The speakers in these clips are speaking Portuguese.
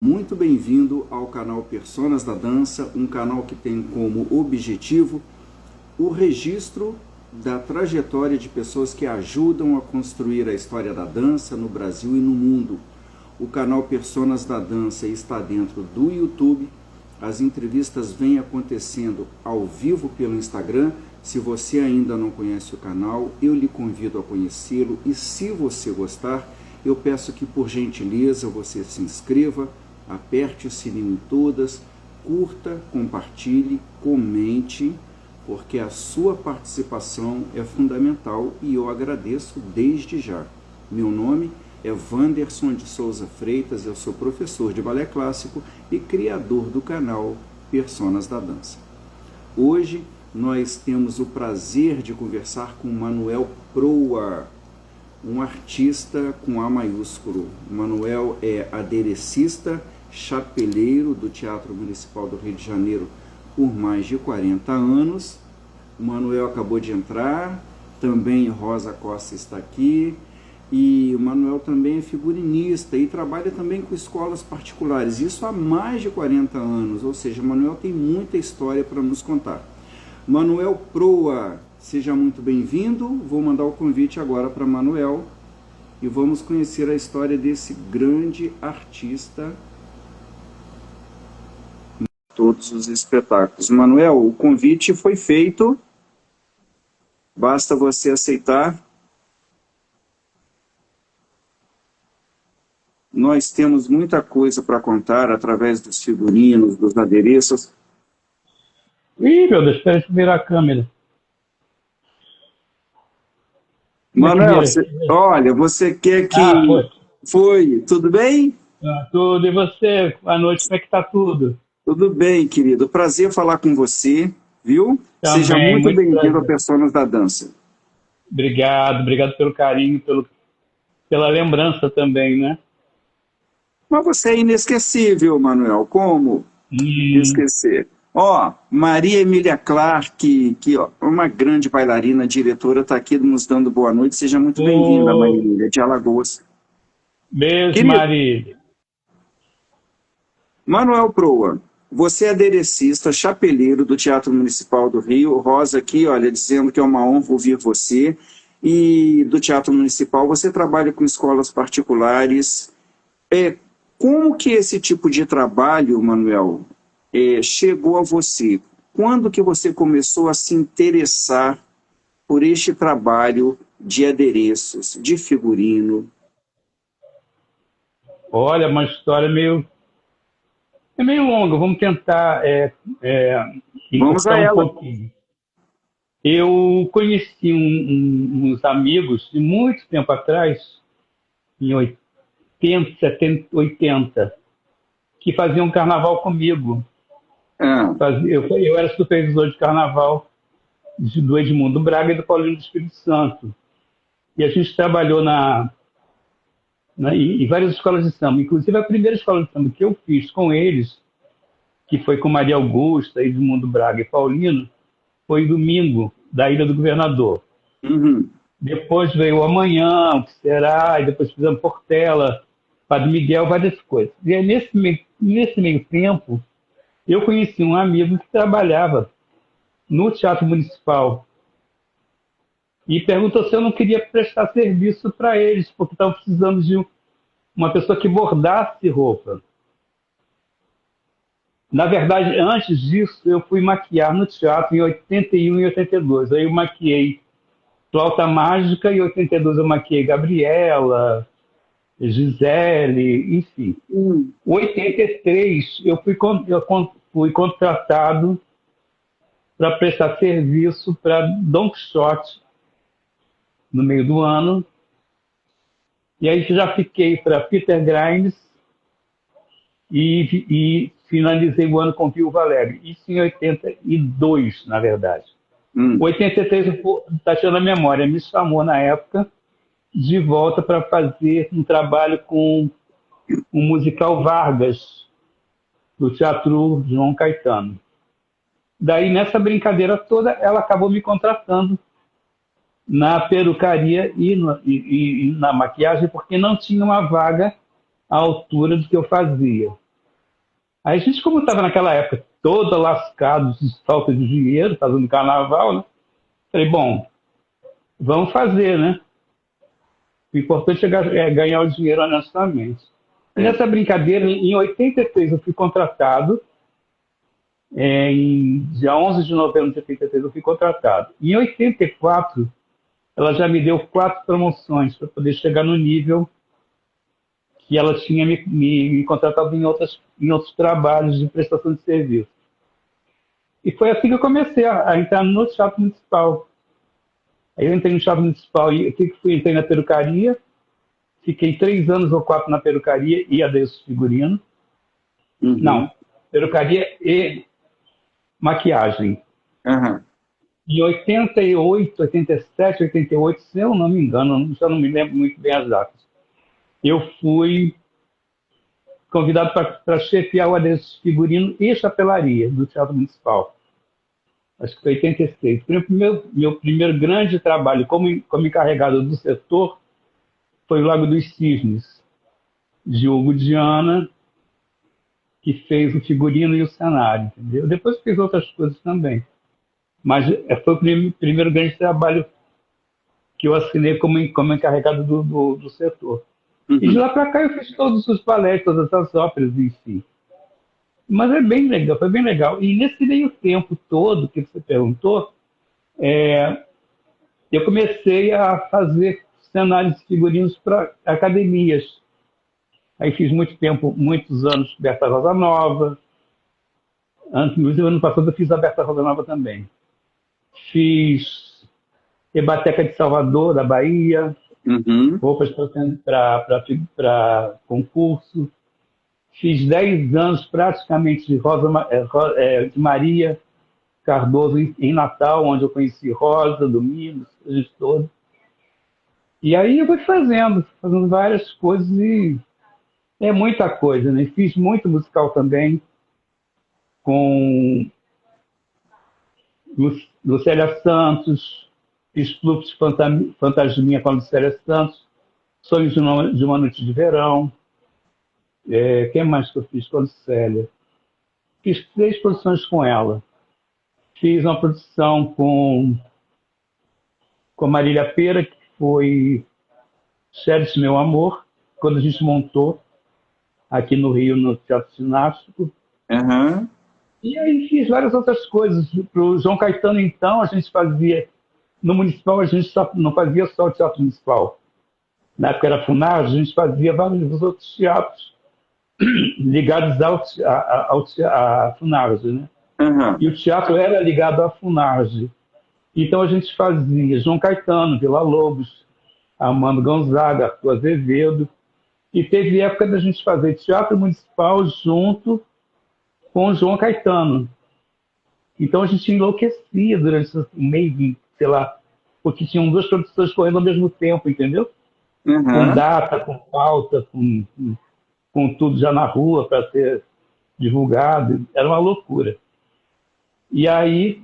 Muito bem-vindo ao canal Personas da Dança, um canal que tem como objetivo o registro da trajetória de pessoas que ajudam a construir a história da dança no Brasil e no mundo. O canal Personas da Dança está dentro do YouTube, as entrevistas vêm acontecendo ao vivo pelo Instagram. Se você ainda não conhece o canal, eu lhe convido a conhecê-lo e se você gostar, eu peço que por gentileza você se inscreva, aperte o sininho em todas, curta, compartilhe, comente, porque a sua participação é fundamental e eu agradeço desde já. Meu nome é Wanderson de Souza Freitas, eu sou professor de balé clássico e criador do canal Personas da Dança. Hoje nós temos o prazer de conversar com Manuel Proa, um artista com A maiúsculo. O Manuel é aderecista, chapeleiro do Teatro Municipal do Rio de Janeiro por mais de 40 anos. O Manuel acabou de entrar, também Rosa Costa está aqui, e o Manuel também é figurinista e trabalha também com escolas particulares, isso há mais de 40 anos, ou seja, o Manuel tem muita história para nos contar. Manuel Proa, seja muito bem-vindo, vou mandar o convite agora para Manuel e vamos conhecer a história desse grande artista em todos os espetáculos. Manuel, o convite foi feito, basta você aceitar. Nós temos muita coisa para contar através dos figurinos, dos adereços. Ih, meu Deus, espera eu virar a câmera. Como é que Manuel, vira aqui? olha, você quer que... Ah, foi. Foi, tudo bem? Tudo. E você? Boa noite, como é que tá tudo? Tudo bem, querido. Prazer falar com você, viu? Seja Também, muito muito bem-vindo a prazer. Personas da Dança. Obrigado pelo carinho, pela lembrança também, né? Mas você é inesquecível, Manuel. Como Hum, esquecer? Ó, Maria Emília Clark, que ó, uma grande bailarina, diretora, está aqui nos dando boa noite. Seja muito bem-vinda, Maria ô, Emília, de Alagoas. beijo, Querido, Marília. Manuel Proa, você é aderecista, chapeleiro do Teatro Municipal do Rio. Rosa aqui, olha, dizendo que é uma honra ouvir você. E do Teatro Municipal, você trabalha com escolas particulares. Como que esse tipo de trabalho, Manuel, chegou a você? Quando que você começou a se interessar por este trabalho de adereços, de figurino? Olha, uma história meio longa, vamos tentar Vamos a encurtar um ela. pouquinho. Eu conheci uns amigos de muito tempo atrás, em 80, 70, 80, que faziam carnaval comigo. Ah, Eu era supervisor de carnaval do Edmundo Braga e do Paulinho do Espírito Santo. E a gente trabalhou em várias escolas de samba. Inclusive, a primeira escola de samba que eu fiz com eles, que foi com Maria Augusta, Edmundo Braga e Paulino, foi domingo, da Ilha do Governador. uhum. Depois veio o Amanhã, o que será, e depois fizemos Portela, Padre Miguel, várias coisas. E aí, nesse meio tempo, eu conheci um amigo que trabalhava no Teatro Municipal e perguntou se eu não queria prestar serviço para eles, porque estavam precisando de uma pessoa que bordasse roupa. Na verdade, antes disso, eu fui maquiar no teatro em 81 e 82. Aí eu maquiei Flauta Mágica, e em 82 eu maquiei Gabriela, Gisele, enfim. Hum. Em 83, eu fui contratado para prestar serviço para Don Quixote no meio do ano. E aí já fiquei para Peter Grimes e finalizei o ano com Viúva Alegre. Isso em 82, na verdade. Hum. 83, Tatiana Memória me chamou na época de volta para fazer um trabalho com o musical Vargas, do Teatro João Caetano. Daí, nessa brincadeira toda, ela acabou me contratando na perucaria e na maquiagem, porque não tinha uma vaga à altura do que eu fazia. Aí a gente, como estava naquela época toda lascado de falta de dinheiro, fazendo carnaval, né? Falei, bom, vamos fazer, né? O importante é ganhar o dinheiro honestamente. E É. nessa brincadeira, em 83 eu fui contratado, em dia 11 de novembro de 83 eu fui contratado. Em 84, ela já me deu 4 promoções para poder chegar no nível que ela tinha me contratado em outros trabalhos de prestação de serviço. E foi assim que eu comecei a entrar no Teatro Municipal. Aí eu entrei no Teatro Municipal e entrei na perucaria, fiquei 3 anos ou 4 na perucaria e adereço figurino. Uhum. Não, perucaria e maquiagem. Aham. Em 88, 87, 88, se eu não me engano, já não me lembro muito bem as datas, eu fui convidado para chefiar o adereço figurino e chapelaria do Teatro Municipal. Acho que foi 86. Meu primeiro grande trabalho como encarregado do setor foi o Lago dos Cisnes, de Hugo Diana, que fez o figurino e o cenário, entendeu? Depois fiz outras coisas também. Mas foi o primeiro grande trabalho que eu assinei como encarregado do setor. E de Uhum. lá para cá eu fiz todos os balés, todas as óperas em si. Mas é bem legal, foi bem legal. E nesse meio tempo todo que você perguntou, eu comecei a fazer cenários de figurinos para academias. Aí fiz muitos anos Berta Rosa Nova. Inclusive, ano passado eu fiz a Berta Rosa Nova também. Fiz Ebateca de Salvador, da Bahia, Uhum. roupas para concurso. Fiz 10 anos praticamente de Maria Cardoso em Natal, onde eu conheci Rosa, Domingos, a gente todo. E aí eu fui fazendo várias coisas e é muita coisa, né? Fiz muito musical também com Lucélia Santos, fiz Fluxo Fantasminha com a Lucélia Santos, Sonhos de uma Noite de Verão. Quem mais que eu fiz com a Lucélia? Fiz 3 produções com ela. Fiz uma produção com a Marília Pera, que foi Xeris Meu Amor, quando a gente montou aqui no Rio, no Teatro Sinástico. Aham. E aí fiz várias outras coisas. Para o João Caetano, então, a gente fazia... No Municipal, a gente não fazia só o Teatro Municipal. Na época era Funars, a gente fazia vários outros teatros ligados à Funarge, né? Aham. E o teatro era ligado à Funarge. Então a gente fazia João Caetano, Vila Lobos, Armando Gonzaga, Arthur Azevedo. E teve época da gente fazer teatro municipal junto com o João Caetano. Então a gente enlouquecia durante um mês, sei lá, porque tinham 2 produções correndo ao mesmo tempo, entendeu? Com Aham. data, com pauta, com tudo já na rua para ser divulgado. Era uma loucura. E aí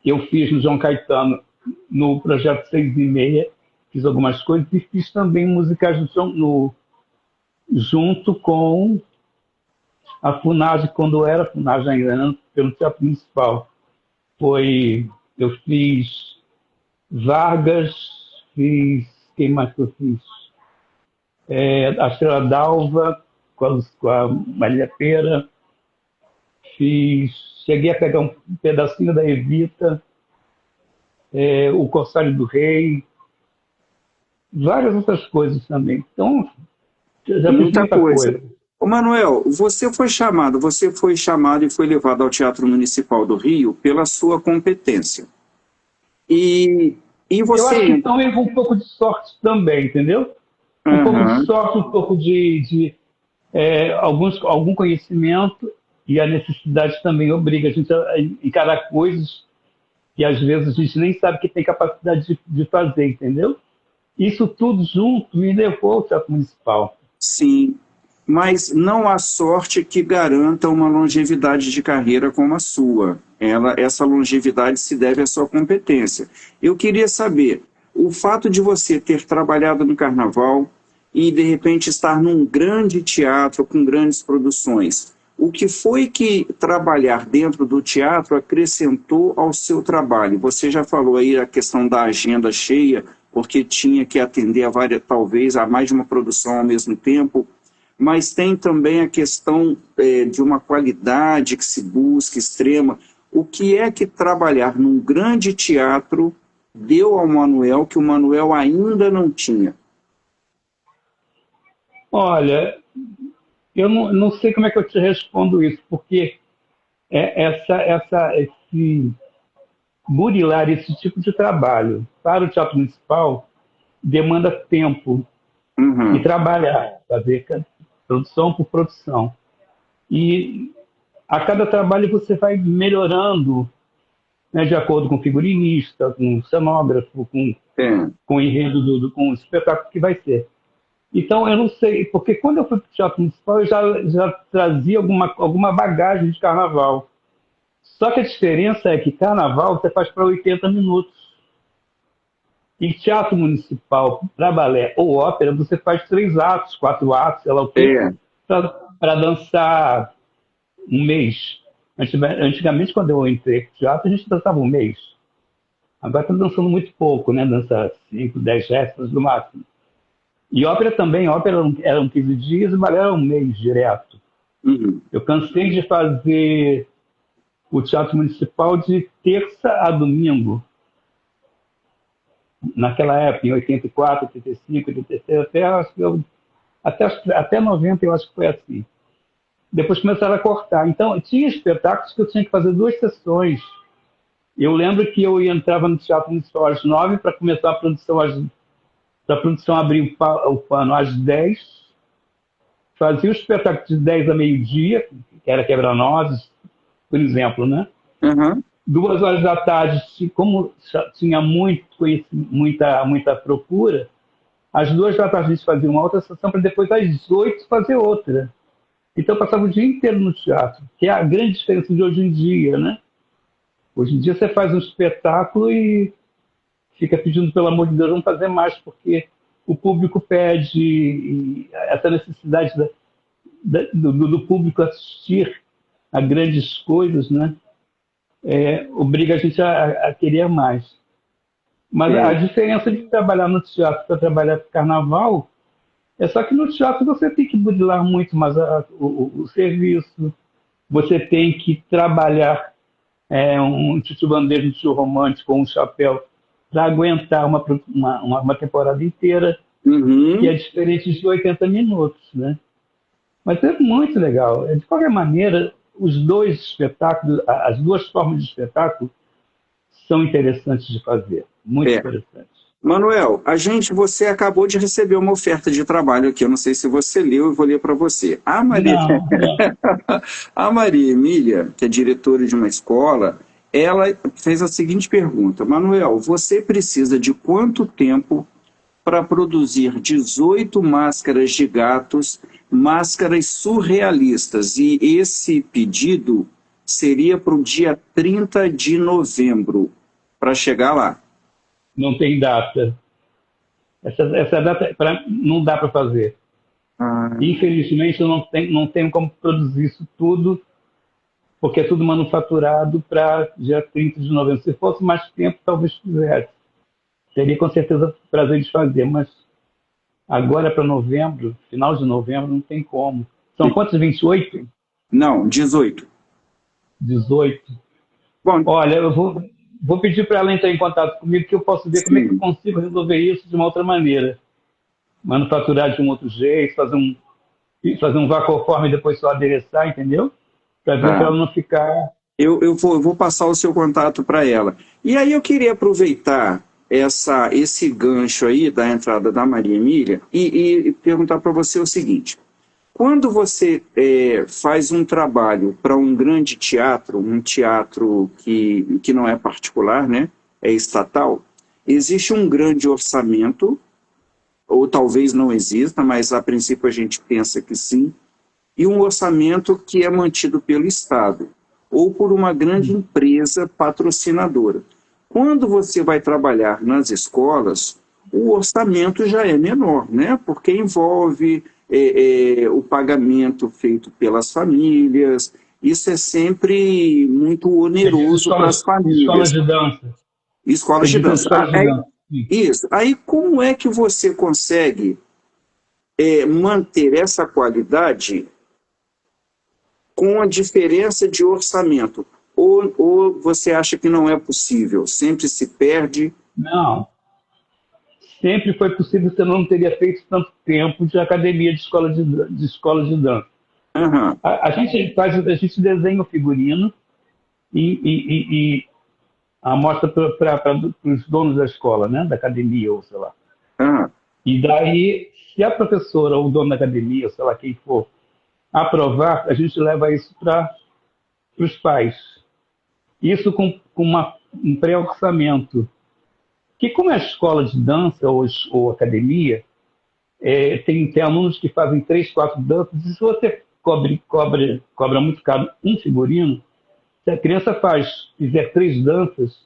eu fiz no João Caetano, no projeto 6 e meia, fiz algumas coisas e fiz também musicais junto com a Funage, quando era Funage ainda, né, pelo Teatro Municipal. Eu fiz Vargas, quem mais que eu fiz? A Estrela d'Alva, com a Maria Pera, cheguei a pegar um pedacinho da Evita, o Corsário do Rei, várias outras coisas também. Então, já fiz Muita muita coisa. coisa. Ô Manuel, você foi chamado e foi levado ao Teatro Municipal do Rio pela sua competência. E, e Eu acho que você... também com um pouco de sorte também, entendeu? Um pouco de Aham. sorte, um pouco de algum conhecimento, e a necessidade também obriga a gente a encarar coisas que às vezes a gente nem sabe que tem capacidade de fazer, entendeu? Isso tudo junto me levou ao Teatro Municipal. Sim, mas não há sorte que garanta uma longevidade de carreira como a sua. Essa longevidade se deve à sua competência. Eu queria saber, o fato de você ter trabalhado no Carnaval e, de repente, estar num grande teatro com grandes produções, O que foi que trabalhar dentro do teatro acrescentou ao seu trabalho? Você já falou aí a questão da agenda cheia, porque tinha que atender a várias, talvez, a mais de uma produção ao mesmo tempo, mas tem também a questão de uma qualidade que se busca extrema. O que é que trabalhar num grande teatro deu ao Manuel que o Manuel ainda não tinha? Olha, eu não sei como é que eu te respondo isso, porque esse burilar esse tipo de trabalho para o Teatro Municipal demanda tempo e Uhum. trabalhar, fazer produção por produção. E a cada trabalho você vai melhorando, né, de acordo com o figurinista, com o cenógrafo, É. com o enredo, com o espetáculo que vai ser. Então, eu não sei, porque quando eu fui para o Teatro Municipal, eu já trazia alguma bagagem de carnaval. Só que a diferença é que carnaval você faz para 80 minutos. E teatro municipal, para balé ou ópera, você faz 3 atos, 4 atos, sei lá o quê, É. para dançar um mês. Antigamente, quando eu entrei para o teatro, a gente dançava um mês. Agora está dançando muito pouco, né? Dança 5, 10 gestos no máximo. E ópera também, ópera eram 15 dias e balé era um mês direto. Uhum. Eu cansei de fazer o teatro municipal de terça a domingo. Naquela época, em 84, 85, 86, até 90 eu acho que foi assim. Depois começaram a cortar. Então, tinha espetáculos que eu tinha que fazer 2 sessões. Eu lembro que eu entrava no Teatro Municipal às 9 para começar a produção, para a produção abrir o pano às 10, fazia o espetáculo de 10 a meio-dia, que era quebra-nozes, por exemplo, né? Uhum. 2 horas da tarde, como tinha muita procura, às 2 da tarde a gente fazia uma outra sessão para depois às 8 fazer outra. Então eu passava o dia inteiro no teatro, que é a grande diferença de hoje em dia, né? Hoje em dia você faz um espetáculo e fica pedindo, pelo amor de Deus, vamos fazer mais, porque o público pede, e essa necessidade do público assistir a grandes coisas, né? Obriga a gente a querer mais. Mas a É. diferença de trabalhar no teatro para trabalhar para carnaval é só que no teatro você tem que burilar muito mais o serviço, você tem que trabalhar um tio bandeira, um tio romântico, um chapéu, para aguentar uma temporada inteira, que é Uhum. diferente de 80 minutos, né? Mas é muito legal. De qualquer maneira, os dois espetáculos, as duas formas de espetáculo são interessantes de fazer, muito É. interessantes. Manuel, você acabou de receber uma oferta de trabalho aqui. Eu não sei se você leu, eu vou ler para você. Não, não. A Maria Emília, que é diretora de uma escola, ela fez a seguinte pergunta: Manuel, você precisa de quanto tempo para produzir 18 máscaras de gatos, máscaras surrealistas? E esse pedido seria para o dia 30 de novembro, para chegar lá. Não tem data. Essa data não dá para fazer. Ah, Infelizmente, eu não tenho como produzir isso tudo, porque é tudo manufaturado para dia 30 de novembro. Se fosse mais tempo, talvez fizesse. Teria com certeza prazer de fazer, mas agora para novembro, final de novembro, não tem como. São quantos? 28? não, 18. 18? Bom, Olha, eu vou pedir para ela entrar em contato comigo, que eu posso ver como é que eu sim. consigo resolver isso de uma outra maneira. Manufaturar de um outro jeito, fazer um vacoforme e depois só adereçar, entendeu? Para ver para Tá. ela não ficar. Eu vou passar o seu contato para ela. E aí eu queria aproveitar esse gancho aí da entrada da Maria Emília e perguntar para você o seguinte: quando você faz um trabalho para um grande teatro, um teatro que não é particular, né, é estatal, existe um grande orçamento, ou talvez não exista, mas a princípio a gente pensa que sim, e um orçamento que é mantido pelo Estado ou por uma grande empresa patrocinadora. Quando você vai trabalhar nas escolas, o orçamento já é menor, né? Porque envolve o pagamento feito pelas famílias. Isso é sempre muito Você diz oneroso para as escolas famílias. de dança. Escolas Você de diz as dança. escolas de dança. Sim. Isso. Aí, como é que você consegue manter essa qualidade com a diferença de orçamento? Ou você acha que não é possível? Sempre se perde? Não, sempre foi possível, você não teria feito tanto tempo de academia de escola de dança. Aham, A gente desenha o figurino e amostra para os donos da escola, né, da academia, ou sei lá. aham, E daí, se a professora ou o dono da academia, ou sei lá quem for, aprovar, a gente leva isso para os pais. Isso com um pré-orçamento. Que como é escola de dança ou academia, tem alunos que fazem 3, 4 danças, e se você cobra muito caro um figurino, se a criança fizer 3 danças,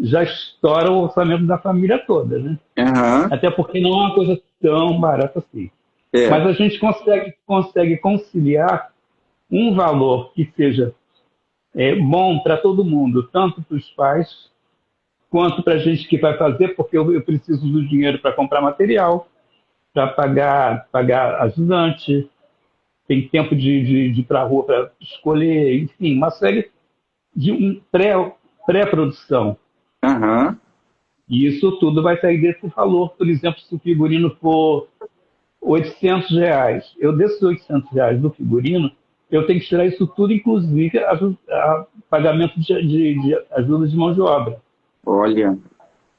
já estoura o orçamento da família toda, né? aham, Até porque não é uma coisa tão barata assim. é, Mas a gente consegue conciliar um valor que seja bom para todo mundo, tanto para os pais quanto para a gente que vai fazer, porque eu preciso do dinheiro para comprar material, para pagar ajudante, tem tempo de ir para a rua para escolher, enfim, uma série de pré-produção. aham, E isso tudo vai sair desse valor. Por exemplo, se o figurino for R$ 800, eu desses R$ 800 do figurino, eu tenho que tirar isso tudo, inclusive pagamento de ajuda de mão de obra. olha,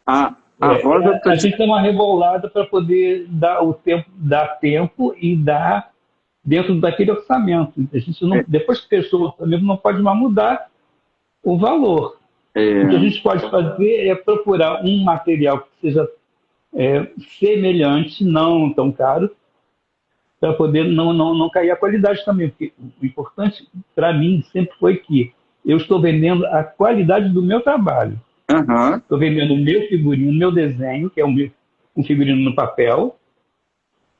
a Rosa está A gente tem uma rebolada para poder dar tempo e dar dentro daquele orçamento. A gente não, depois que fechou o orçamento, não pode mais mudar o valor. O que a gente pode fazer é procurar um material que seja semelhante, não tão caro, para poder não cair a qualidade também. Porque o importante para mim sempre foi que eu estou vendendo a qualidade do meu trabalho. aham, Estou vendendo o meu figurino, o meu desenho, que é um figurino no papel,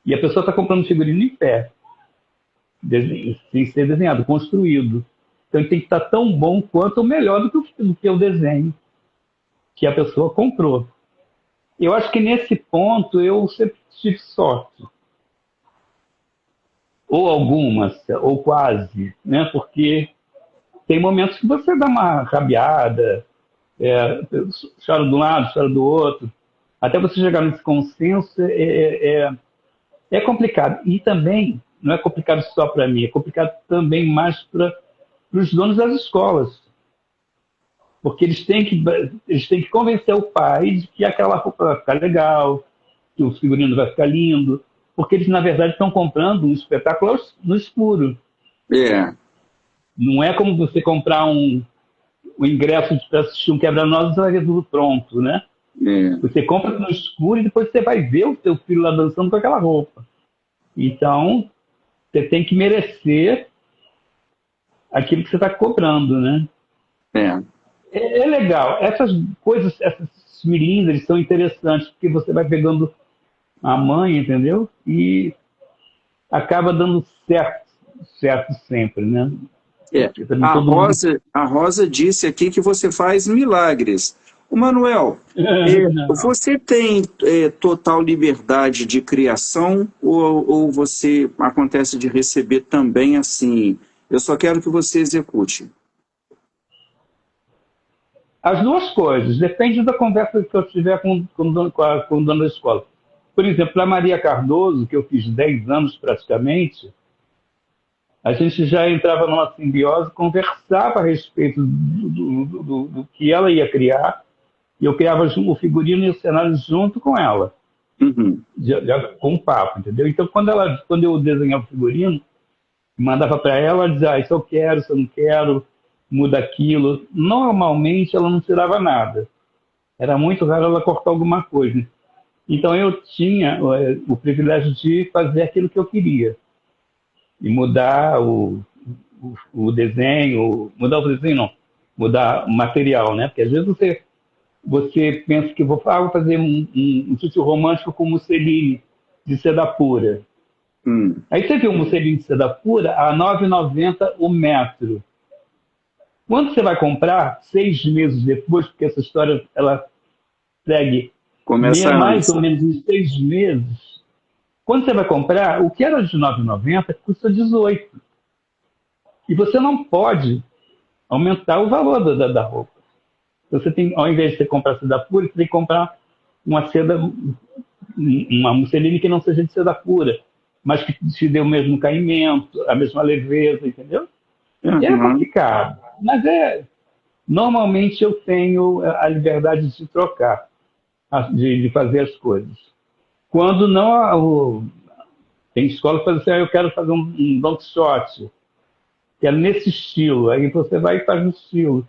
e a pessoa está comprando um figurino em pé, sem ser desenhado, construído. Então ele tem que estar tão bom quanto ou melhor do que o desenho que a pessoa comprou. Eu acho que nesse ponto eu sempre tive sorte. Ou algumas, ou quase, né? Porque tem momentos que você dá uma rabiada, chora de um lado, chora do outro. Até você chegar nesse consenso é complicado. E também, não é complicado só para mim, é complicado também mais para os donos das escolas. Porque eles têm que convencer o pai de que aquela roupa vai ficar legal, que o figurino vai ficar lindo, porque eles, na verdade, estão comprando um espetáculo no escuro. é, Não é como você comprar um ingresso para assistir um quebra-nozes e vai ver tudo pronto, né? é, Você compra no escuro e depois você vai ver o seu filho lá dançando com aquela roupa. Então, você tem que merecer aquilo que você está cobrando, né? é. É legal. Essas coisas, essas milindres são interessantes, porque você vai pegando a mãe, entendeu? E acaba dando certo sempre, né? É. Porque também todo mundo... A Rosa disse aqui que você faz milagres. O Manuel, Não. você tem total liberdade de criação ou você acontece de receber também assim? Eu só quero que você execute. As duas coisas, depende da conversa que eu tiver com o dono da escola. Por exemplo, a Maria Cardoso, que eu fiz 10 anos praticamente, a gente já entrava numa simbiose, conversava a respeito do que ela ia criar, e eu criava o figurino e o cenário junto com ela, Uhum. com um papo, entendeu? Então, quando eu desenhava o figurino, mandava para ela, ela dizia, isso eu quero, isso eu não quero, muda aquilo. Normalmente, ela não tirava nada. Era muito raro ela cortar alguma coisa. Então, eu tinha o privilégio de fazer aquilo que eu queria. E mudar o desenho não, mudar o material, né? Porque às vezes você pensa que vou fazer um sítio romântico com musseline de seda pura. Hum. Aí você vê um musselinho de seda pura a R$ 9,90 o metro. Quando você vai comprar, 6 meses depois, porque essa história ela segue Começa mais antes. ou menos em 6 meses, quando você vai comprar, o que era de R$ 9,90 custa 18. E você não pode aumentar o valor da roupa. Você tem, ao invés de você comprar seda pura, você tem que comprar uma seda, uma musseline que não seja de seda pura, mas que te dê o mesmo caimento, a mesma leveza, entendeu? E é Uhum. complicado. Mas normalmente eu tenho a liberdade de trocar, de fazer as coisas. Quando não, tem escola que faz assim, eu quero fazer um long shot, que é nesse estilo. Aí você vai e faz no estilo.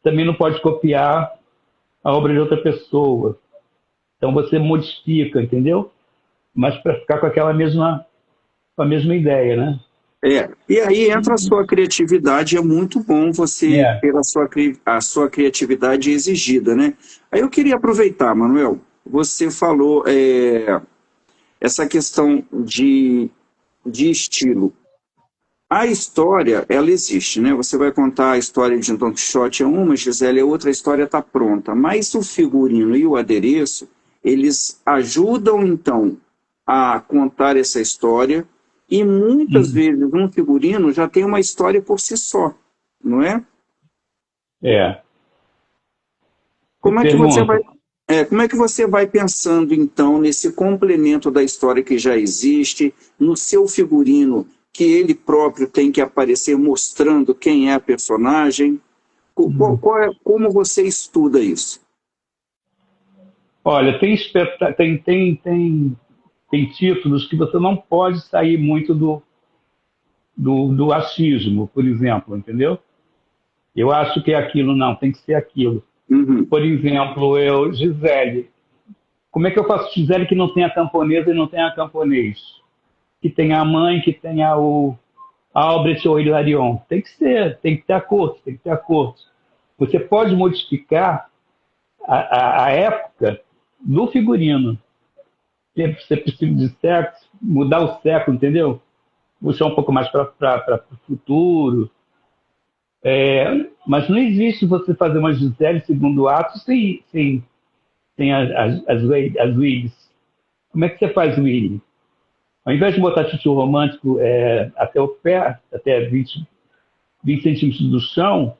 Também não pode copiar a obra de outra pessoa. Então você modifica, entendeu? Mas para ficar com a mesma ideia, né? E aí entra a sua criatividade, é muito bom você É. ter a sua criatividade exigida, né? Aí eu queria aproveitar, Manuel, você falou essa questão de estilo. A história, ela existe, né? Você vai contar a história de Don Quixote é uma, Gisele é outra, a história está pronta. Mas o figurino e o adereço, eles ajudam, então, a contar essa história e muitas Hum. vezes um figurino já tem uma história por si só, não é? É. Como é que você vai, Pergunta. como é que você vai pensando, então, nesse complemento da história que já existe, no seu figurino, que ele próprio tem que aparecer mostrando quem é a personagem? Como você estuda isso? Olha, tem títulos que você não pode sair muito do achismo, por exemplo, entendeu? Eu acho que é aquilo, não, tem que ser aquilo. Uhum. Por exemplo, Gisele. Como é que eu faço Gisele que não tenha camponesa e não tenha camponês? Que tenha a mãe, que tenha o Albrecht ou Hilarion? Tem que ser, tem que ter a corte, tem que ter a corte. Você pode modificar a época do figurino. Você precisa de sexo, mudar o século, entendeu? Puxar um pouco mais para o futuro. Mas não existe você fazer uma Gisele segundo ato sem as Willis. Como é que você faz o Willy? Ao invés de botar tio romântico até o pé, até 20 centímetros do chão,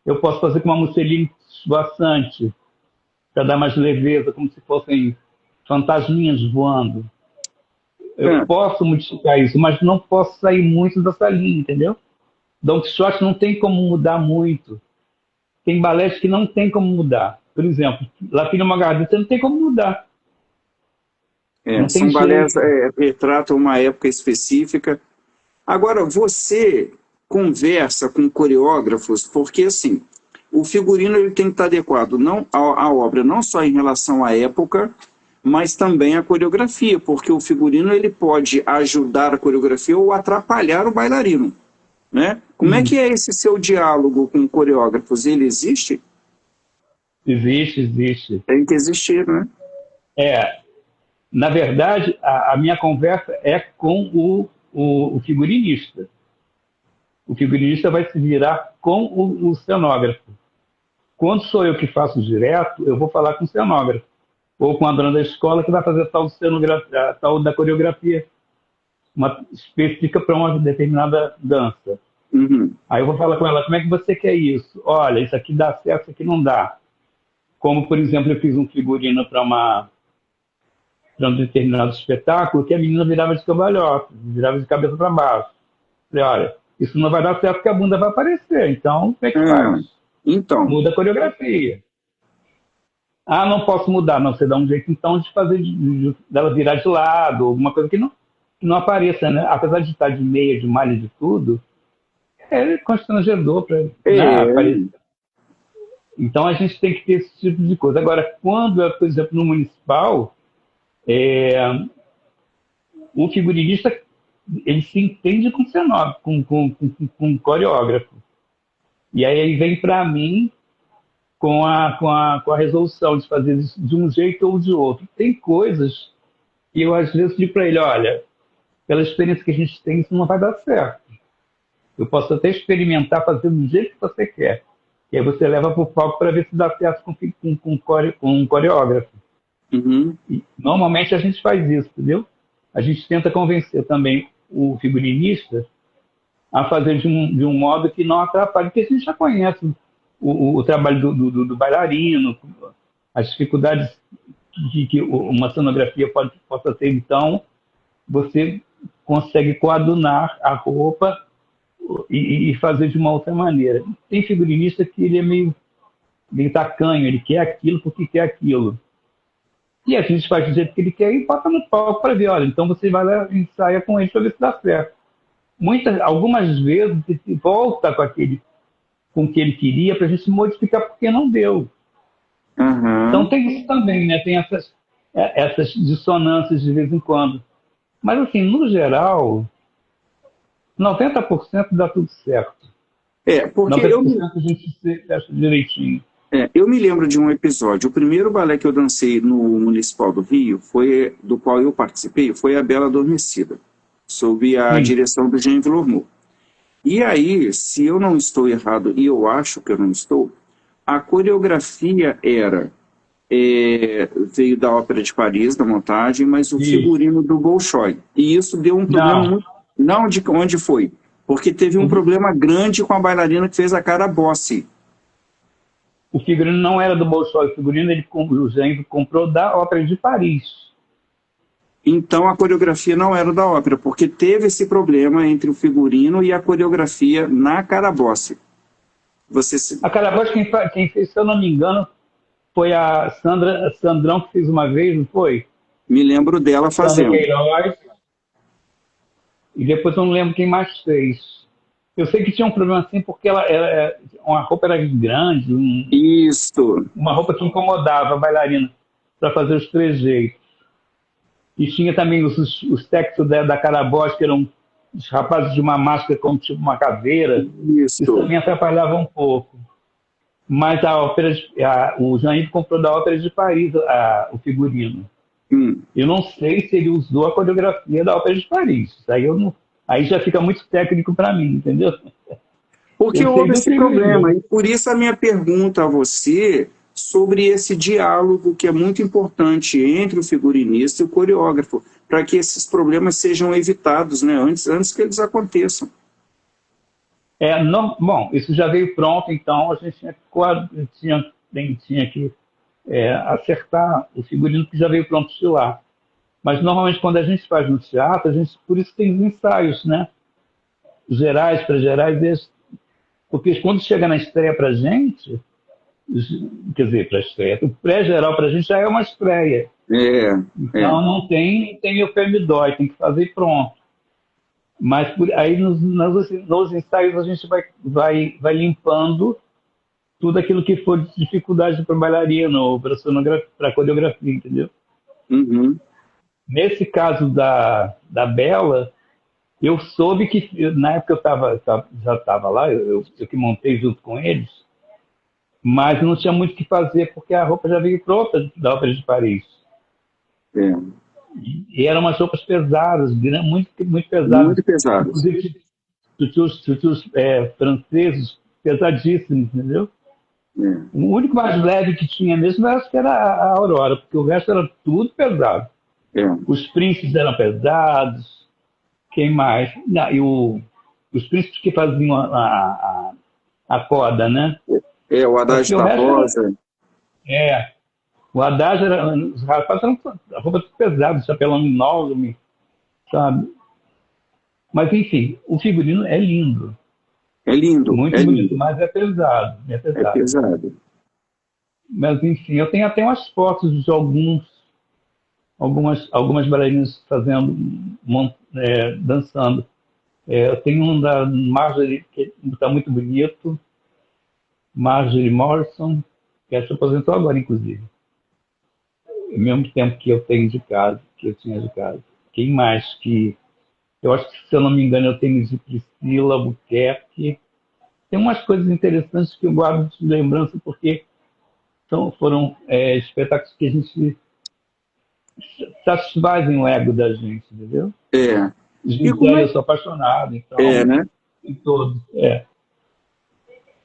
eu posso fazer com uma musseline esvoaçante, para dar mais leveza, como se fossem fantasminhas voando. Eu É, posso modificar isso, mas não posso sair muito dessa linha, entendeu? Don Quixote não tem como mudar muito. Tem balés que não tem como mudar. Por exemplo, La Fina Margarida não tem como mudar. Não tem são balés jeito. retratam uma época específica. Agora, você conversa com coreógrafos, porque assim, o figurino ele tem que estar adequado não à obra, não só em relação à época, mas também à coreografia, porque o figurino ele pode ajudar a coreografia ou atrapalhar o bailarino, né? Como é que Hum, é esse seu diálogo com coreógrafos? Ele existe? existe, existe. Tem que existir, né? É, na verdade, a minha conversa é com o figurinista. O figurinista vai se virar com o cenógrafo. Quando sou eu que faço direto, eu vou falar com o cenógrafo. Ou com a dona da escola que vai fazer tal da coreografia, uma específica para uma determinada dança. Uhum. Aí eu vou falar com ela, como é que você quer isso? Olha, isso aqui dá certo, isso aqui não dá. Como, por exemplo, eu fiz um figurino para um determinado espetáculo que a menina virava de cambalhota, virava de cabeça para baixo. Falei, olha, isso não vai dar certo porque a bunda vai aparecer, então como é que Ah, faz? então, Muda a coreografia. Ah, não posso mudar. Não, você dá um jeito então de fazer dela virar de lado, alguma coisa que não apareça, né? Apesar de estar de meia, de malha, de tudo, é constrangedor para, né, é, aparecer. Então a gente tem que ter esse tipo de coisa. Agora, quando é, por exemplo, no municipal, é, o figurinista ele se entende com cenógrafo, com coreógrafo. E aí ele vem para mim com a resolução de fazer isso de um jeito ou de outro. Tem coisas que eu às vezes digo para ele, olha, pela experiência que a gente tem, isso não vai dar certo. Eu posso até experimentar fazer do jeito que você quer. E aí você leva para o palco para ver se dá certo com um coreógrafo. Uhum. E, normalmente a gente faz isso, entendeu? A gente tenta convencer também o figurinista a fazer de um modo que não atrapalhe, porque a gente já conhece o trabalho do bailarino, as dificuldades que uma cenografia possa ter. Então, você consegue coadunar a roupa e fazer de uma outra maneira. Tem figurinista que ele é meio tacanho, ele quer aquilo porque quer aquilo. E a gente faz do jeito que ele quer e bota no palco para ver, olha, então você vai lá e ensaia com ele para ver se dá certo. Algumas vezes ele volta com o que ele queria para a gente modificar porque não deu. Então Uhum. tem isso também, né? Tem essas dissonâncias de vez em quando. Mas assim, no geral, 90% dá tudo certo. Porque 90% a gente se acha direitinho. eu me lembro de um episódio. O primeiro balé que eu dancei no Municipal do Rio, do qual eu participei, foi a Bela Adormecida, sob a Sim. direção do Jean Villemot. E aí, se eu não estou errado, e eu acho que eu não estou, a coreografia veio da Ópera de Paris, da montagem, mas o Isso. figurino do Bolshoi. E isso deu um problema Não. muito. Não de onde foi, porque teve um problema grande com a bailarina que fez a cara Bossi. O figurino não era do Bolshoi, o figurino o Genro comprou da Ópera de Paris. Então a coreografia não era da ópera, porque teve esse problema entre o figurino e a coreografia na cara Bossi. Você se... A Carabosse, quem fez, se eu não me engano, foi a Sandrão que fez uma vez, não foi? Me lembro dela Sandra fazendo. Queiroz, e depois eu não lembro quem mais fez. Eu sei que tinha um problema assim, porque uma roupa era grande, Isso. uma roupa que incomodava a bailarina para fazer os trejeitos. E tinha também os textos da Carabosse, que eram os rapazes de uma máscara como tipo uma caveira. Isso Isso. também atrapalhava um pouco. Mas o Jean-Yves comprou da Ópera de Paris o figurino. Hum. Eu não sei se ele usou a coreografia da Ópera de Paris. Aí já fica muito técnico para mim, entendeu? Porque Eu sei houve do esse problema, figurino. e por isso a minha pergunta a você sobre esse diálogo que é muito importante entre o figurinista e o coreógrafo, para que esses problemas sejam evitados, né, antes que eles aconteçam. Bom, isso já veio pronto, então a gente tinha que acertar o figurino que já veio pronto de lá. Mas normalmente quando a gente faz no teatro, por isso tem os ensaios, né? Gerais, pré-gerais, porque quando chega na estreia para a gente, quer dizer, para a estreia, o pré-geral para a gente já é uma estreia. É, é. Então não tem o pé me dói, tem que fazer e pronto. Mas aí nos ensaios a gente vai limpando tudo aquilo que for de dificuldade para bailarino ou para coreografia, entendeu? Uhum. Nesse caso da Bela, eu soube que, na época já estava lá, eu que montei junto com eles, mas não tinha muito o que fazer, porque a roupa já veio pronta da Ópera de Paris. É. E eram umas roupas pesadas, muito, muito pesadas. Muito pesados. Inclusive, tutus franceses pesadíssimos, entendeu? É. O único mais leve que tinha mesmo acho que era a Aurora, porque o resto era tudo pesado. É. Os príncipes eram pesados. Quem mais? Não, os príncipes que faziam a coda, né? O Haddad Porque o resto Barbosa. é. O Haddad os rapazes eram a roupa tudo pesada, chapelão enorme, sabe? Mas enfim, o figurino é lindo. É lindo, Muito é bonito, lindo. mas é pesado. É É pesado. pesado. Mas enfim, eu tenho até umas fotos de algumas bailarinas dançando. Eu tenho um da Marjorie, que está muito bonito, Marjorie Morrison, que se aposentou agora, inclusive. Ao mesmo tempo que eu tenho de casa, que eu tinha de casa. Quem mais que... Eu acho que, se eu não me engano, eu tenho de Priscila Albuquerque. Tem umas coisas interessantes que eu guardo de lembrança, porque foram espetáculos que a gente satisfazem o ego da gente, entendeu? É. E como Gisele, eu sou apaixonado, é, então, né? em todos. É.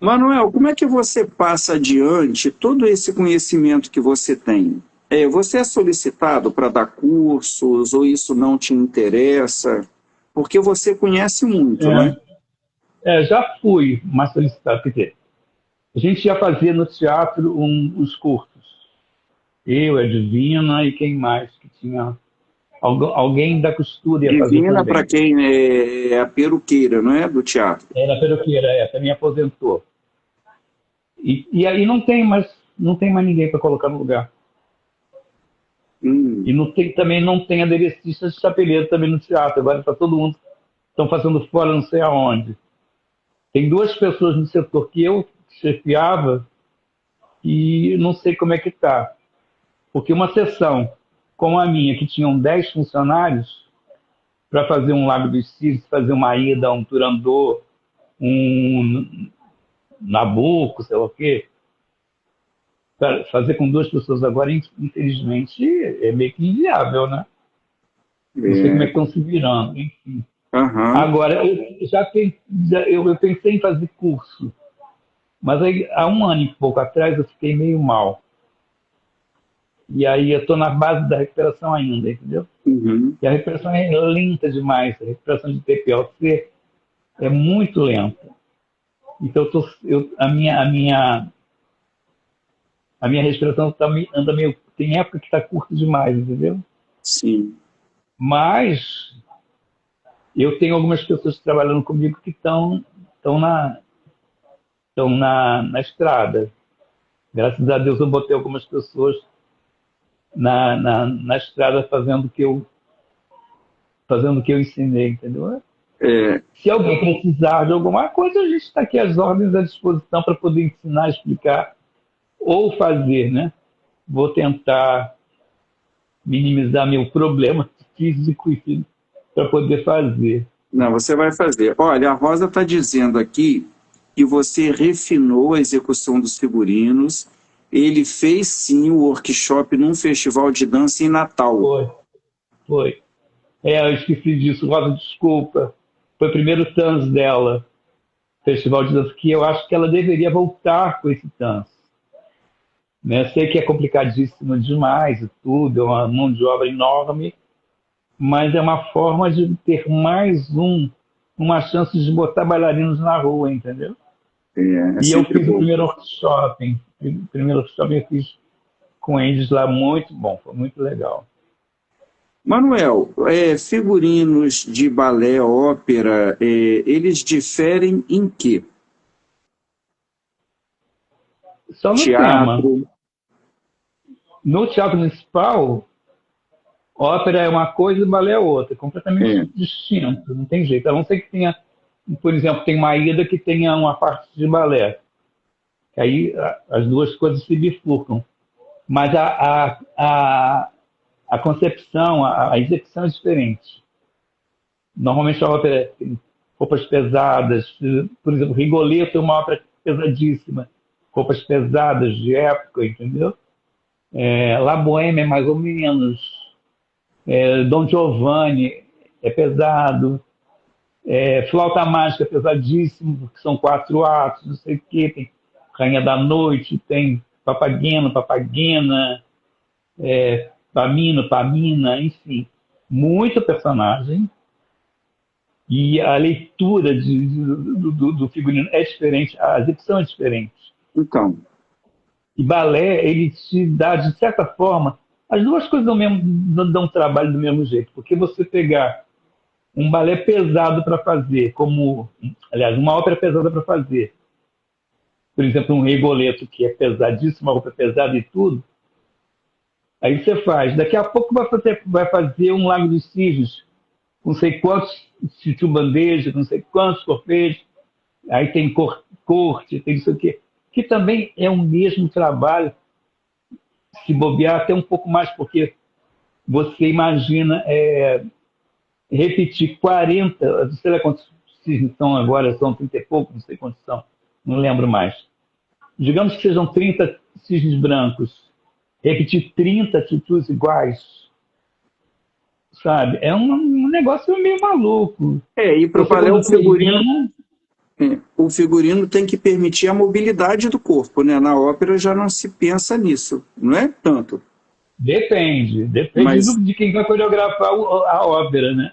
Manuel, como é que você passa adiante todo esse conhecimento que você tem? Você é solicitado para dar cursos ou isso não te interessa? Porque você conhece muito, não é? Já fui mais solicitado, quer dizer, a gente já fazia no teatro os cursos. Eu, a Divina e quem mais que tinha. Alguém da costura ia fazer Divina para também. quem é a peruqueira, não é? Do teatro. Era peruqueira, também aposentou. E aí não tem mais ninguém para colocar no lugar. E Hum, também não tem aderecista de chapeleiro também no teatro. Agora está todo mundo, estão fazendo fora não sei aonde. Tem duas pessoas no setor que eu chefiava e não sei como é que está. Porque uma sessão como a minha, que tinham 10 funcionários, para fazer um Lago dos Cisnes, fazer uma Ida, um Turandot, um Nabucco, sei lá o quê, fazer com duas pessoas agora, infelizmente, é meio que inviável, né? Não sei como é é, que estão se virando, enfim. aham, Agora, eu pensei em fazer curso, mas aí, há um ano e pouco atrás eu fiquei meio mal. E aí eu estou na base da recuperação ainda, entendeu? uhum. E a recuperação é lenta demais, a recuperação de TPLC é muito lenta. Então a minha respiração anda meio. Tem época que está curta demais, entendeu? Sim. Mas eu tenho algumas pessoas trabalhando comigo que estão na estrada. Graças a Deus eu botei algumas pessoas na estrada fazendo o que eu ensinei, entendeu? É, Se alguém precisar de alguma coisa, a gente está aqui às ordens à disposição para poder ensinar, explicar ou fazer, né? Vou tentar minimizar meu problema físico e para poder fazer. não, você vai fazer. Olha, a Rosa está dizendo aqui que você refinou a execução dos figurinos. Ele fez sim o workshop num festival de dança em Natal. Foi, foi. Eu esqueci disso, Rosa, desculpa. Foi o primeiro TANS dela, Festival de Dança, que eu acho que ela deveria voltar com esse TANS. Né? Sei que é complicadíssimo demais e tudo, é uma mão de obra enorme, mas é uma forma de ter uma chance de botar bailarinos na rua, entendeu? É E eu sempre fiz o bom. primeiro workshop. O primeiro workshop eu fiz com eles lá, muito bom, foi muito legal. Manuel, figurinos de balé, ópera, eles diferem em quê? Só no tema. Teatro. No Teatro Municipal, ópera é uma coisa e balé é outra, completamente É, distinto, não tem jeito. A não ser que tenha, por exemplo, tem uma ida que tenha uma parte de balé. Aí as duas coisas se bifurcam. Mas a concepção, a execução é diferente. Normalmente a ópera tem roupas pesadas, por exemplo, Rigoletto é uma ópera pesadíssima, roupas pesadas de época, entendeu? La Bohème é mais ou menos, Don Giovanni é pesado, Flauta Mágica é pesadíssimo, porque são 4 atos, não sei o quê, tem Rainha da Noite, tem Papageno, Papagena, Pamino, Pamina, enfim, muito personagem. E a leitura do figurino é diferente, a execução é diferente. então, E balé, ele te dá, de certa forma, as duas coisas dão trabalho do mesmo jeito, porque você pegar um balé pesado para fazer, aliás, uma ópera pesada para fazer, por exemplo, um Rigoletto, que é pesadíssimo, uma roupa pesada e tudo, aí você faz. Daqui a pouco vai fazer um Lago dos Cisnes, não sei quantos titio-bandeja, não sei quantos corpejos, aí tem corte, tem isso aqui, que também é o mesmo trabalho, se bobear até um pouco mais, porque você imagina repetir 40, não sei lá quantos cisnes são agora, são 30 e pouco, não sei quantos são, não lembro mais. Digamos que sejam 30 cisnes brancos, repetir 30 titus iguais, sabe? É um negócio meio maluco. E para o Você balé quando termina, o figurino tem que permitir a mobilidade do corpo, né? Na ópera já não se pensa nisso, não é tanto. depende Mas de quem vai coreografar a ópera, né?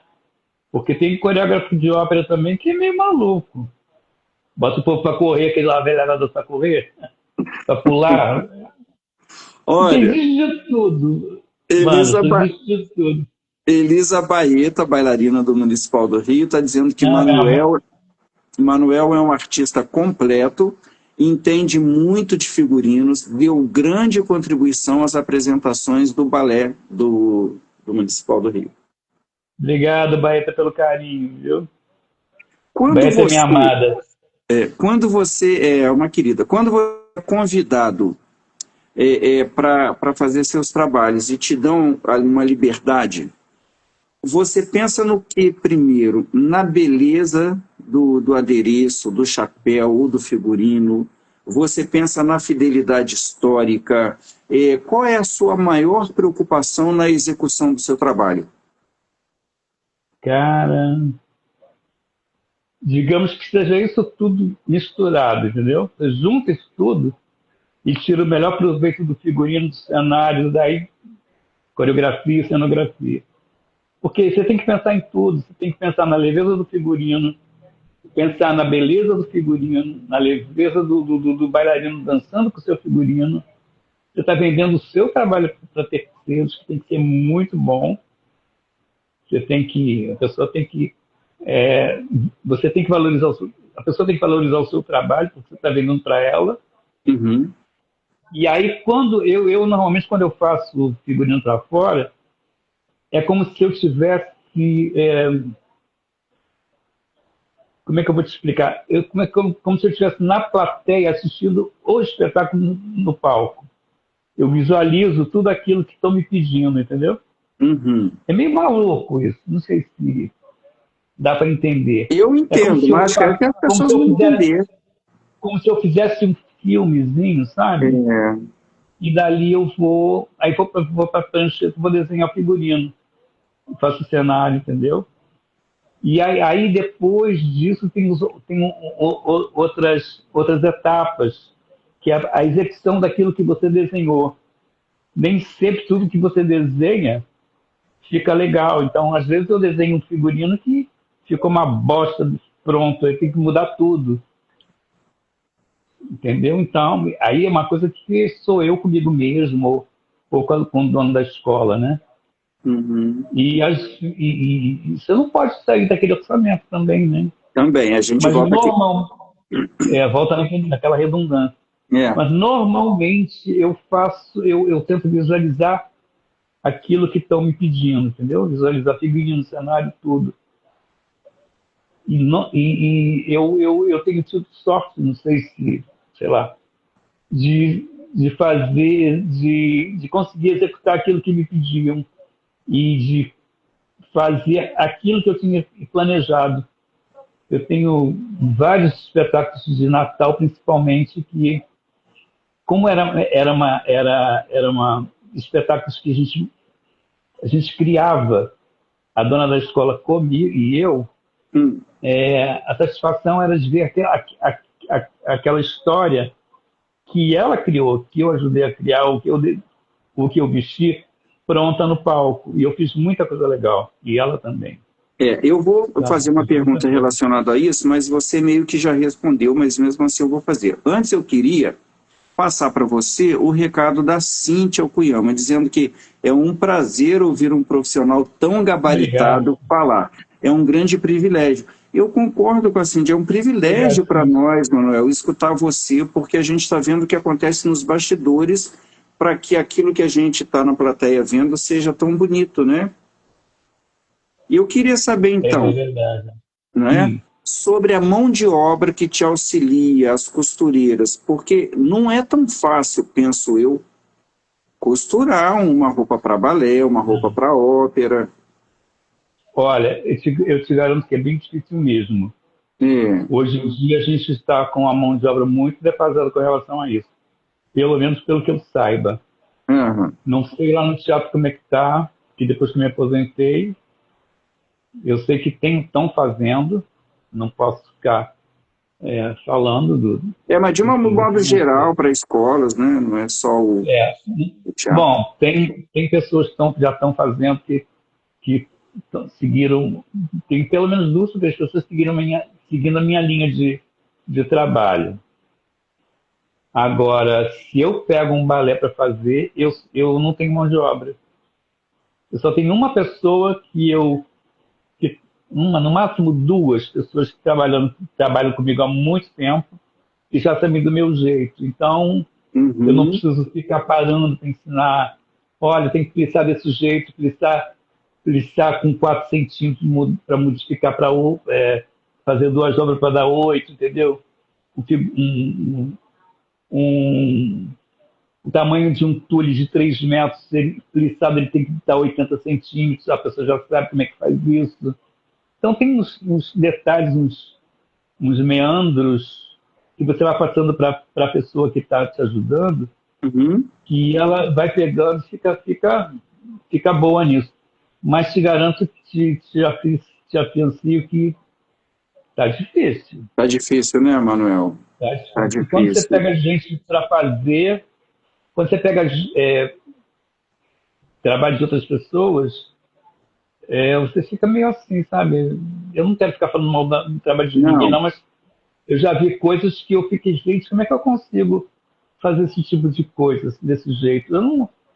Porque tem coreógrafo de ópera também que é meio maluco. Bota o povo pra correr, aquele lá velho lá pra correr, pra pular. olha, Existe de tudo, mano, Elisa, existe de tudo. Elisa Baeta, bailarina do Municipal do Rio, está dizendo que Ah, Manuel é um artista completo, entende muito de figurinos, deu grande contribuição às apresentações do balé do Municipal do Rio. obrigado, Baeta, pelo carinho, viu? Quando Baeta é minha você, amada. quando você é uma querida, quando você é convidado para fazer seus trabalhos e te dão uma liberdade, você pensa no que primeiro? Na beleza do adereço, do chapéu ou do figurino? Você pensa na fidelidade histórica? Qual é a sua maior preocupação na execução do seu trabalho? Cara, digamos que seja isso tudo misturado, entendeu? Você junta isso tudo e tira o melhor proveito do figurino, do cenário, daí coreografia, cenografia. Porque você tem que pensar em tudo, você tem que pensar na leveza do figurino, pensar na beleza do figurino, na leveza do bailarino dançando com o seu figurino. Você está vendendo o seu trabalho para terceiros, que tem que ser muito bom. A pessoa tem que, você tem que valorizar a pessoa tem que valorizar o seu trabalho, porque você está vendendo para ela. Uhum. E aí, normalmente, quando eu faço figurino para fora, é como se eu tivesse, como é que eu vou te explicar? Como se eu estivesse na plateia assistindo o espetáculo no palco. Eu visualizo tudo aquilo que estão me pedindo, entendeu? Uhum. É meio maluco isso, não sei se dá para entender. Eu É como entendo, se eu, mas acho que as como pessoas se eu vão fizesse, entender. como se eu fizesse um filmezinho, sabe? É, E dali aí vou para a prancha, vou desenhar figurino, faço o cenário, entendeu? E aí depois disso tem outras etapas, que é a execução daquilo que você desenhou. Nem sempre tudo que você desenha fica legal. Então, às vezes eu desenho um figurino que ficou uma bosta pronto, aí tem que mudar tudo, entendeu? Então, aí é uma coisa que sou eu comigo mesmo, ou com o dono da escola, né? uhum. E você não pode sair daquele orçamento também, né? Também, a gente Mas volta aqui. volta naquela redundância. É, Mas normalmente eu tento visualizar aquilo que estão me pedindo, entendeu? Visualizar figurino, cenário, tudo. Eu tenho tido sorte, não sei se, sei lá, de fazer, de conseguir executar aquilo que me pediam e de fazer aquilo que eu tinha planejado. Eu tenho vários espetáculos de Natal, principalmente, que, como era uma espetáculos que a gente criava, a dona da escola comigo e eu, hum, a satisfação era de ver aquela história que ela criou, que eu ajudei a criar, o que eu vesti, pronta no palco. E eu fiz muita coisa legal. E ela também. eu vou Sabe? fazer uma Fiz muita pergunta coisa. relacionada a isso, mas você meio que já respondeu, mas mesmo assim eu vou fazer. Antes eu queria passar para você o recado da Cíntia Okuyama, dizendo que é um prazer ouvir um profissional tão Obrigado. gabaritado falar. É um grande privilégio. Eu concordo com a Cíntia, é um privilégio Obrigado, para Cíntia. nós, Manuel, escutar você, porque a gente está vendo o que acontece nos bastidores para que aquilo que a gente está na plateia vendo seja tão bonito, né? E eu queria saber, É então, verdade. né, Hum. sobre a mão de obra que te auxilia, as costureiras, porque não é tão fácil, penso eu, costurar uma roupa para balé, uma roupa para ópera. Olha, eu te garanto que é bem difícil mesmo. É, Hoje em dia a gente está com a mão de obra muito defasada com relação a isso. Pelo menos pelo que eu saiba. aham, Não sei lá no teatro como é que está, que depois que me aposentei, eu sei que estão fazendo, não posso ficar falando Mas de um do que modo não geral sei. para escolas, né? Não é só É, o teatro. bom, tem pessoas que já estão fazendo que seguiram, tem pelo menos duas ou três pessoas que seguindo a minha linha de trabalho. Agora, se eu pego um balé para fazer, eu não tenho mão de obra. Eu só tenho uma pessoa no máximo duas pessoas que trabalham comigo há muito tempo e já sabem do meu jeito. Então, eu não Uhum. preciso ficar parando para ensinar. Olha, tem que plissar desse jeito, plissar com 4 centímetros para modificar para fazer 2 dobras para dar 8, entendeu? Um, o tamanho de um tule de 3 metros, plissado, ele tem que dar 80 centímetros, a pessoa já sabe como é que faz isso. Então, tem uns detalhes, uns meandros que você vai passando para a pessoa que está te ajudando, Uhum. que ela vai pegando e fica boa nisso. Mas te garanto, te afiancio que tá difícil. Tá difícil, né, Manuel? Tá Tá difícil. E quando você difícil. pega gente para fazer, quando você pega trabalho de outras pessoas, você fica meio assim, sabe? Eu não quero ficar falando mal do trabalho de ninguém, Não, não, mas eu já vi coisas que eu fiquei, gente, como é que eu consigo fazer esse tipo de coisa desse jeito?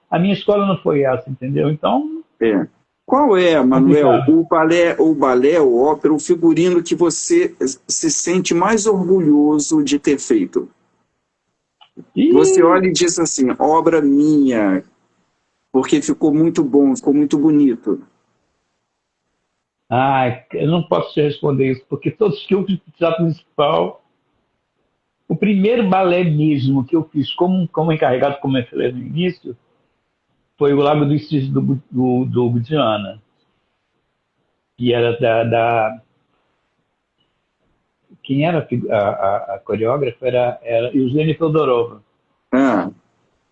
A minha escola não foi essa, entendeu? Então, é. Qual é, Manuel, complicado. o balé, o ópera, o figurino que você se sente mais orgulhoso de ter feito? Você olha E, e diz assim, obra minha, porque ficou muito bom, ficou muito bonito. ai, eu não posso te responder isso, porque todos que eu fiz no teatro municipal, o primeiro balé mesmo que eu fiz como encarregado, como eu falei no início, foi o Lago dos Cisnes do Budiana, que era quem era a coreógrafa era Eugênia Fedorova, Ah,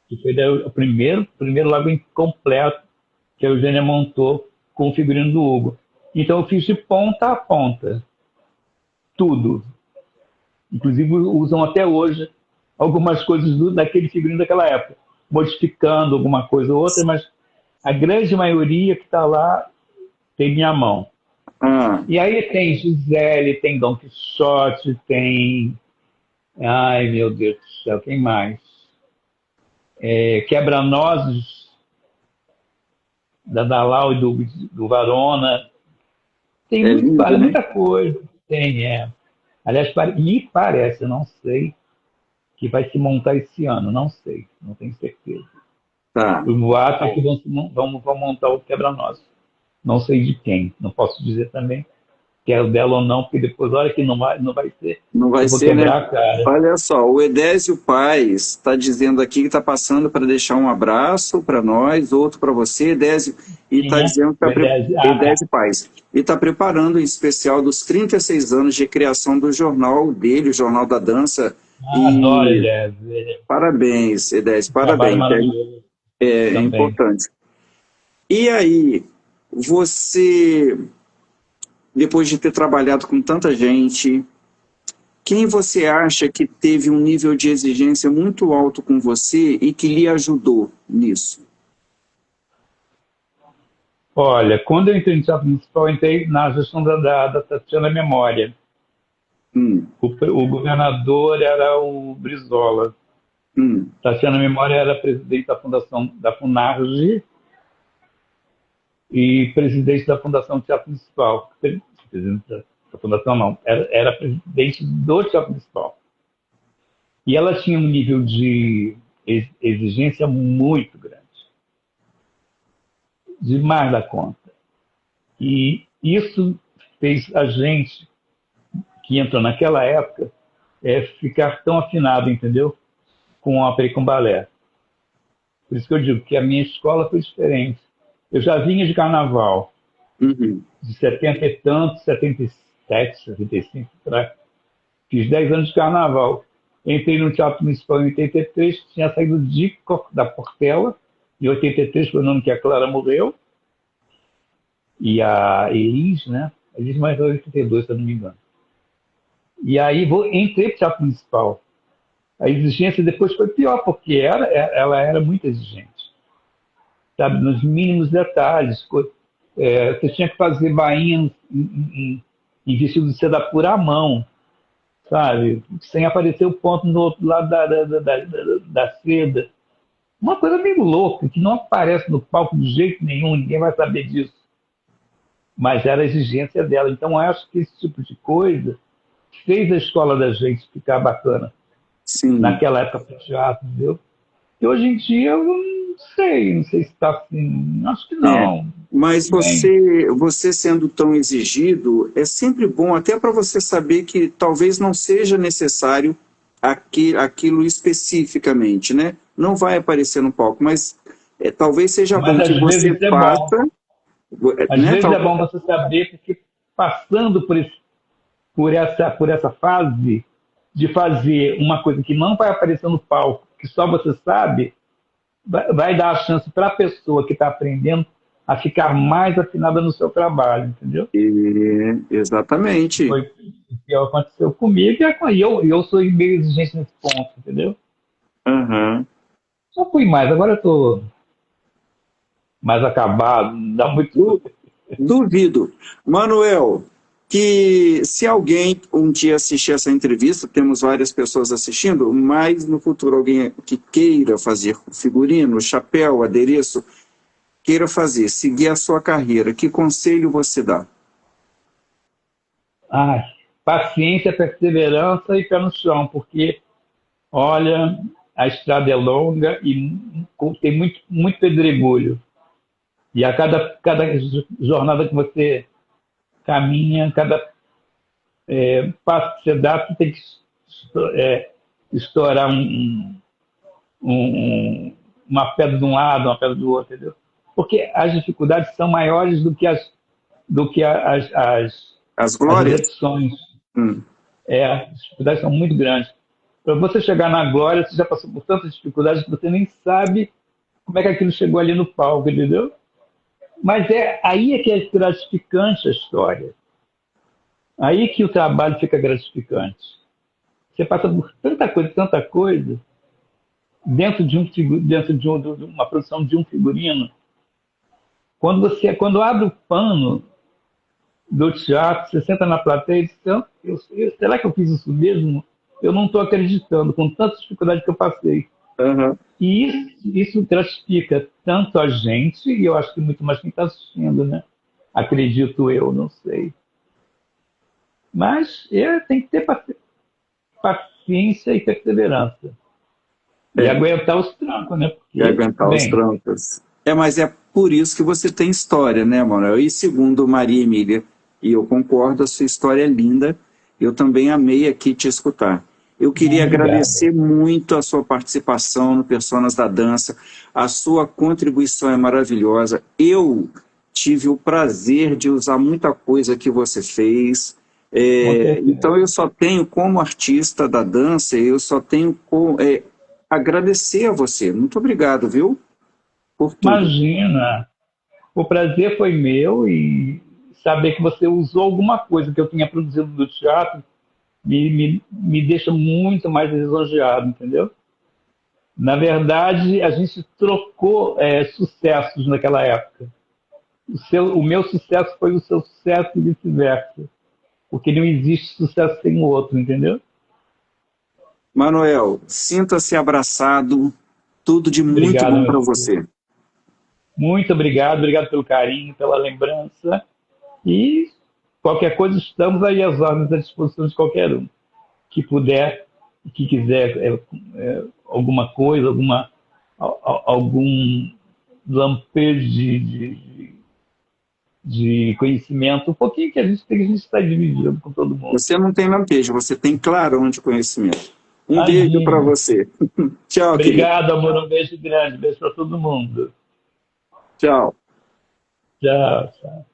que foi o primeiro lago completo que a Eugênia montou com o figurino do Hugo. Então eu fiz de ponta a ponta, tudo. Inclusive usam até hoje algumas coisas daquele figurino daquela época, modificando alguma coisa ou outra, mas a grande maioria que está lá tem minha mão. ah, E aí tem Gisele, tem Dom Quixote, tem. Ai, meu Deus do céu, quem mais? Quebra-nozes da Dalau e do Varona. Tem é lindo, né? muita coisa. Tem. Aliás, me parece, eu não sei, que vai se montar esse ano, não sei, não tenho certeza. Tá. O boato é que vão montar o quebra-nozes. Não sei de quem, não posso dizer também que é o dela ou não, porque depois, olha que não vai ser, Não vai eu vou ser, né? quebrar a cara. Olha só, o Edésio Paes está dizendo aqui que está passando para deixar um abraço para nós, outro para você, Edésio, e Quem está é? dizendo que O está Edésio. Edésio Paes. E está preparando um especial dos 36 anos de criação do jornal dele, o Jornal da Dança. Adoro E Edésio. Ele parabéns, Edésio, um trabalho parabéns. maravilhoso É também. importante. E aí, você, depois de ter trabalhado com tanta gente, quem você acha que teve um nível de exigência muito alto com você e que lhe ajudou nisso? Olha, quando eu entrei no Teatro Municipal, eu entrei na gestão da Tatiana Memória. Hum, O governador era o Brizola. hum, Tatiana Memória era presidente da fundação da Funarge e presidente da Fundação Teatro Municipal. Presidente da Fundação não, era presidente do Teatro Municipal. E ela tinha um nível de exigência muito grande, demais da conta. E isso fez a gente que entrou naquela época ficar tão afinado, entendeu? Com ópera e com balé. Por isso que eu digo que a minha escola foi diferente. Eu já vinha de carnaval, uhum. de 70 e tantos, 77, 75, fiz 10 anos de carnaval. Entrei no Teatro Municipal em 83, tinha saído da Portela, em 83 foi o ano que a Clara morreu, e a Elis, né? A Elis mais em 82, se eu não me engano. E aí entrei para o teatro municipal. A exigência depois foi pior, porque ela era muito exigente, sabe? Nos mínimos detalhes. Você tinha que fazer bainha em vestido de seda pura à mão, sabe? Sem aparecer o ponto no outro lado da seda. Uma coisa meio louca, que não aparece no palco de jeito nenhum, ninguém vai saber disso. Mas era a exigência dela. Então, acho que esse tipo de coisa fez a escola da gente ficar bacana. Sim. Naquela época para o teatro, entendeu? E hoje em dia eu não sei se está assim, acho que não. Mas Bem, você sendo tão exigido, é sempre bom, até para você saber que talvez não seja necessário aquilo especificamente, né? Não vai aparecer no palco, mas talvez seja mas bom que às você vezes é bom. faça, Às né? vezes é bom você saber, porque passando por essa fase de fazer uma coisa que não vai aparecer no palco, que só você sabe, vai dar a chance para a pessoa que está aprendendo a ficar mais afinada no seu trabalho, entendeu? Exatamente. Foi o que aconteceu comigo e eu sou meio exigente nesse ponto, entendeu? Aham. Só fui mais, agora eu estou mais acabado, não dá muito. Du- Duvido. Manuel, que se alguém um dia assistir essa entrevista, temos várias pessoas assistindo, mas no futuro alguém que queira fazer figurino, chapéu, adereço, queira fazer, seguir a sua carreira, que conselho você dá? Ai, paciência, perseverança e pé no chão, porque, olha, a estrada é longa e tem muito pedregulho. E a cada jornada que você caminha, cada passo que você dá, você tem que estourar uma pedra de um lado, uma pedra do outro, entendeu? Porque as dificuldades são maiores do que As as glórias? decepções. Hum. As dificuldades são muito grandes. Para você chegar na glória, você já passou por tantas dificuldades que você nem sabe como é que aquilo chegou ali no palco, entendeu? Mas aí é que é gratificante a história. Aí que o trabalho fica gratificante. Você passa por tanta coisa, dentro de uma produção de um figurino. Quando abre o pano do teatro, você senta na plateia e diz, será que eu fiz isso mesmo? Eu não estou acreditando, com tanta dificuldade que eu passei. Aham. E isso gratifica tanto a gente, e eu acho que muito mais quem está assistindo, né? Acredito eu, não sei. Mas tem que ter paciência e perseverança. E É, aguentar os trancos, né? e Porque, aguentar os bem, trancos. Mas é por isso que você tem história, né, Manuel? E segundo Maria Emília, e eu concordo, a sua história é linda, eu também amei aqui te escutar. Eu queria obrigado. agradecer muito a sua participação no Personas da Dança, a sua contribuição é maravilhosa. Eu tive o prazer de usar muita coisa que você fez. Com Então certeza. eu só tenho, como artista da dança, eu só tenho agradecer a você. Muito obrigado, viu? Por tudo. Imagina, o prazer foi meu e saber que você usou alguma coisa que eu tinha produzido do teatro me deixa muito mais lisonjeado, entendeu? Na verdade, a gente trocou sucessos naquela época. O meu sucesso foi o seu sucesso e vice-versa. Porque não existe sucesso sem o outro, entendeu? Manuel, sinta-se abraçado. Tudo de muito Obrigado, bom meu para filho. você. Muito obrigado pelo carinho, pela lembrança. E qualquer coisa, estamos aí às ordens à disposição de qualquer um que puder, que quiser alguma coisa, algum lampejo de conhecimento, um pouquinho que a gente tem, que a gente está dividindo com todo mundo. Você não tem lampejo, você tem clarão de conhecimento. Um beijo para Imagina. você. Tchau, querido. Obrigado, amor. Um beijo grande. Beijo para todo mundo. Tchau. Tchau, tchau.